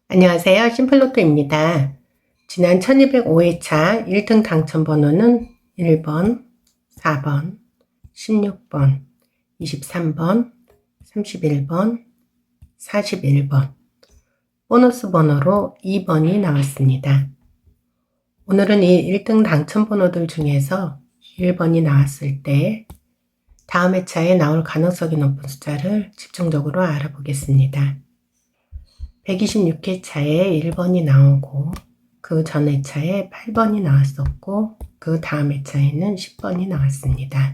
안녕하세요. 심플로또입니다. 지난 1205회차 1등 당첨 번호는 1번, 4번, 16번, 23번, 31번, 41번, 보너스 번호로 2번이 나왔습니다. 오늘은 이 1등 당첨 번호들 중에서 1번이 나왔을 때 다음 회차에 나올 가능성이 높은 숫자를 집중적으로 알아보겠습니다. 126회차에 1번이 나오고 그 전 회차에 8번이 나왔었고 그 다음 회차에는 10번이 나왔습니다.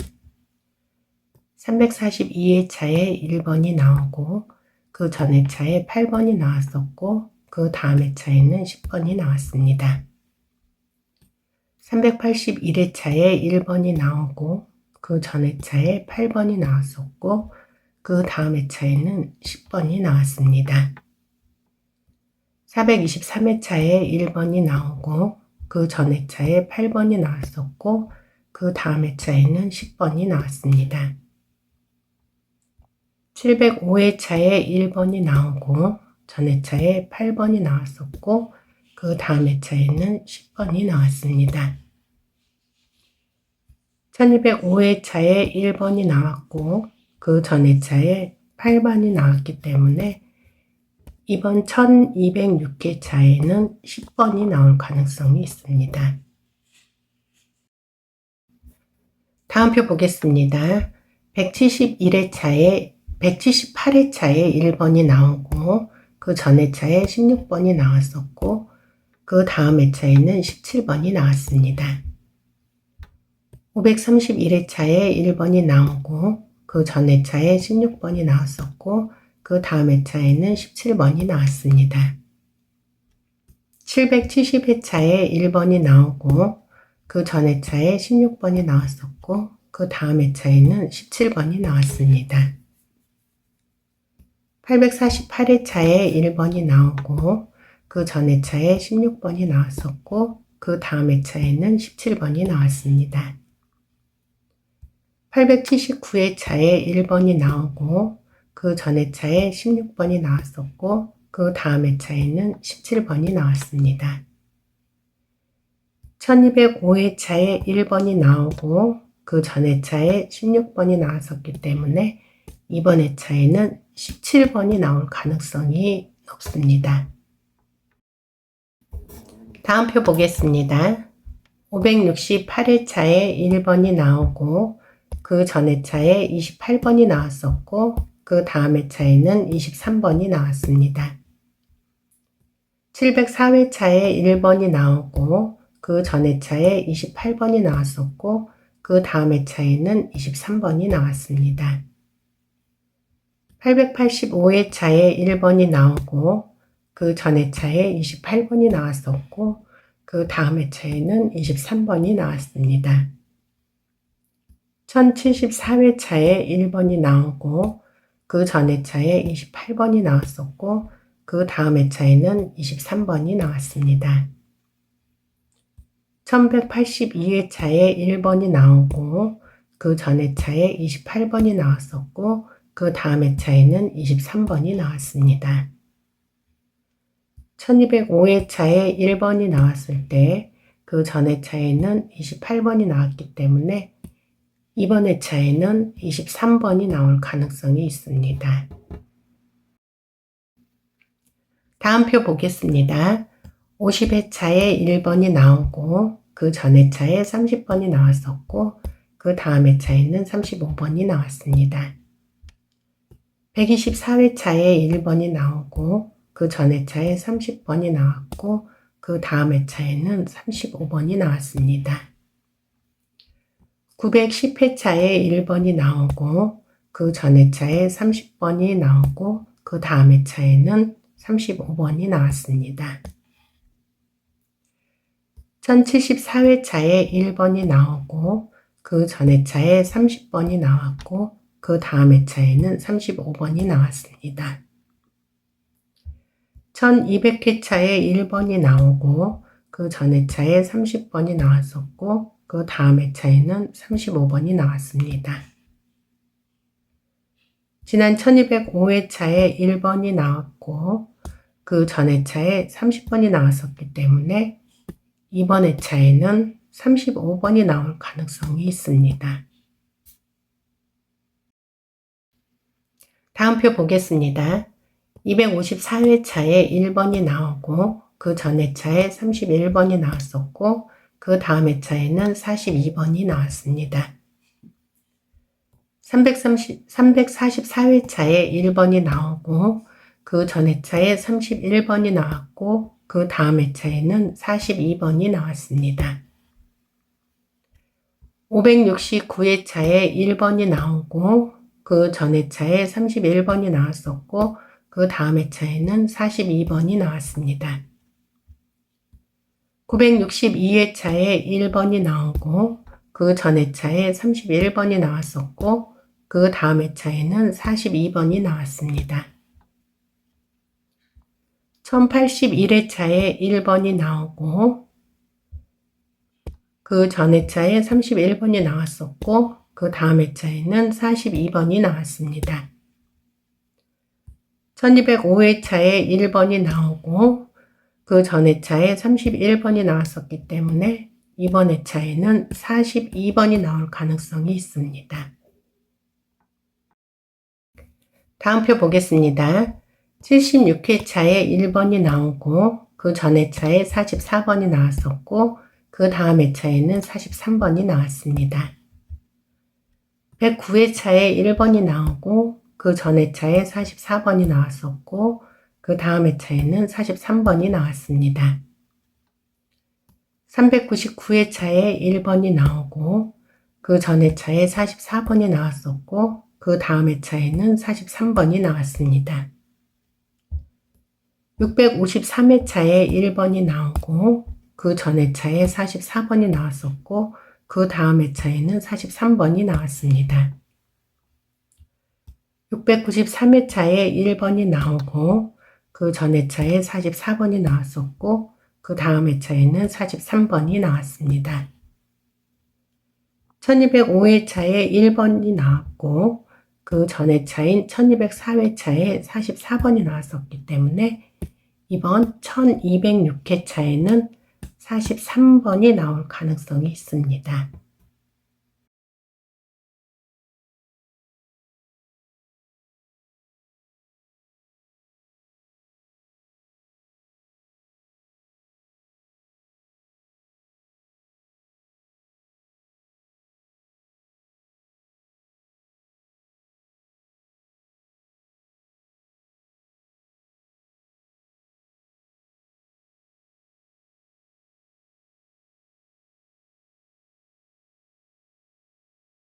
342회차에 1번이 나오고 그 전 회차에 8번이 나왔었고 그 다음 회차에는 10번이 나왔습니다. 381회차에 1번이 나오고 그 전 회차에 8번이 나왔었고 그 다음 회차에는 10번이 나왔습니다. 423회차에 1번이 나오고 그 전 회차에 8번이 나왔었고 그 다음 회차에는 10번이 나왔습니다. 705회차에 1번이 나오고 전 회차에 8번이 나왔었고 그 다음 회차에는 10번이 나왔습니다. 1205회차에 1번이 나왔고 그 전 회차에 8번이 나왔기 때문에 이번 1206회차에는 10번이 나올 가능성이 있습니다. 다음 표 보겠습니다. 178회차에 1번이 나오고 그 전 회차에 16번이 나왔었고 그 다음 회차에는 17번이 나왔습니다. 531회차에 1번이 나오고 그 전 회차에 16번이 나왔었고 그 다음 회차에는 17번이 나왔습니다. 770회차에 1번이 나오고 그 전 회차에 16번이 나왔었고 그 다음 회차에는 17번이 나왔습니다. 848회차에 1번이 나오고 그 전 회차에 16번이 나왔었고 그 다음 회차에는 17번이 나왔습니다. 879회차에 1번이 나오고 그 전 회차에 16번이 나왔었고 그 다음 회차에는 17번이 나왔습니다. 1205회차에 1번이 나오고 그 전 회차에 16번이 나왔었기 때문에 이번 회차에는 17번이 나올 가능성이 높습니다. 다음 표 보겠습니다. 568회차에 1번이 나오고 그 전 회차에 28번이 나왔었고 그 다음 회차에는 23번이 나왔습니다. 704회차에 1번이 나오고 그 전 회차에 28번이 나왔었고 그 다음 회차에는 23번이 나왔습니다. 885회차에 1번이 나오고 그 전 회차에 28번이 나왔었고 그 다음 회차에는 23번이 나왔습니다. 1074회차에 1번이 나오고 그 전 회차에 28번이 나왔었고 그 다음 회차에는 23번이 나왔습니다. 1182회차에 1번이 나오고 그 전 회차에 28번이 나왔었고 그 다음 회차에는 23번이 나왔습니다. 1205회차에 1번이 나왔을 때 그 전 회차에는 28번이 나왔기 때문에 이번 회차에는 23번이 나올 가능성이 있습니다. 다음 표 보겠습니다. 50회차에 1번이 나오고 그 전 회차에 30번이 나왔었고 그 다음 회차에는 35번이 나왔습니다. 124회차에 1번이 나오고 그 전 회차에 30번이 나왔고 그 다음 회차에는 35번이 나왔습니다. 910회차에 1번이 나오고 그 전 회차에 30번이 나오고 그 다음 회차에는 35번이 나왔습니다. 1074회차에 1번이 나오고 그 전 회차에 30번이 나왔고 그 다음 회차에는 35번이 나왔습니다. 1200회차에 1번이 나오고 그 전 회차에 30번이 나왔었고 그 다음 회차에는 35번이 나왔습니다. 지난 1205회차에 1번이 나왔고 그 그 전 회차에 30번이 나왔었기 때문에 이번 회차에는 35번이 나올 가능성이 있습니다. 다음 표 보겠습니다. 254회차에 1번이 나오고 그 전 회차에 31번이 나왔었고 그 다음 회차에는 42번이 나왔습니다. 344회차에 1번이 나오고 그 전 회차에 31번이 나왔고 그 다음 회차에는 42번이 나왔습니다. 569회차에 1번이 나오고 그 전 회차에 31번이 나왔었고 그 다음 회차에는 42번이 나왔습니다. 962회차에 1번이 나오고 그 전 회차에 31번이 나왔었고 그 다음 회차에는 42번이 나왔습니다. 1081회차에 1번이 나오고 그 전 회차에 31번이 나왔었고 그 다음 회차에는 42번이 나왔습니다. 1205회차에 1번이 나오고 그 전 회차에 31번이 나왔었기 때문에 이번 회차에는 42번이 나올 가능성이 있습니다. 다음 표 보겠습니다. 76회차에 1번이 나오고 그 전 회차에 44번이 나왔었고 그 다음 회차에는 43번이 나왔습니다. 109회차에 1번이 나오고 그 전 회차에 44번이 나왔었고 그 다음 회차에는 43번이 나왔습니다. 399회차에 1번이 나오고 그 전 회차에 44번이 나왔었고 그 다음 회차에는 43번이 나왔습니다. 653회차에 1번이 나오고 그 전 회차에 44번이 나왔었고 그 다음 회차에는 43번이 나왔습니다. 693회차에 1번이 나오고 그 전 회차에 44번이 나왔었고 그 다음 회차에는 43번이 나왔습니다. 1205회차에 1번이 나왔고 그 전 회차인 1204회차에 44번이 나왔었기 때문에 이번 1206회차에는 43번이 나올 가능성이 있습니다.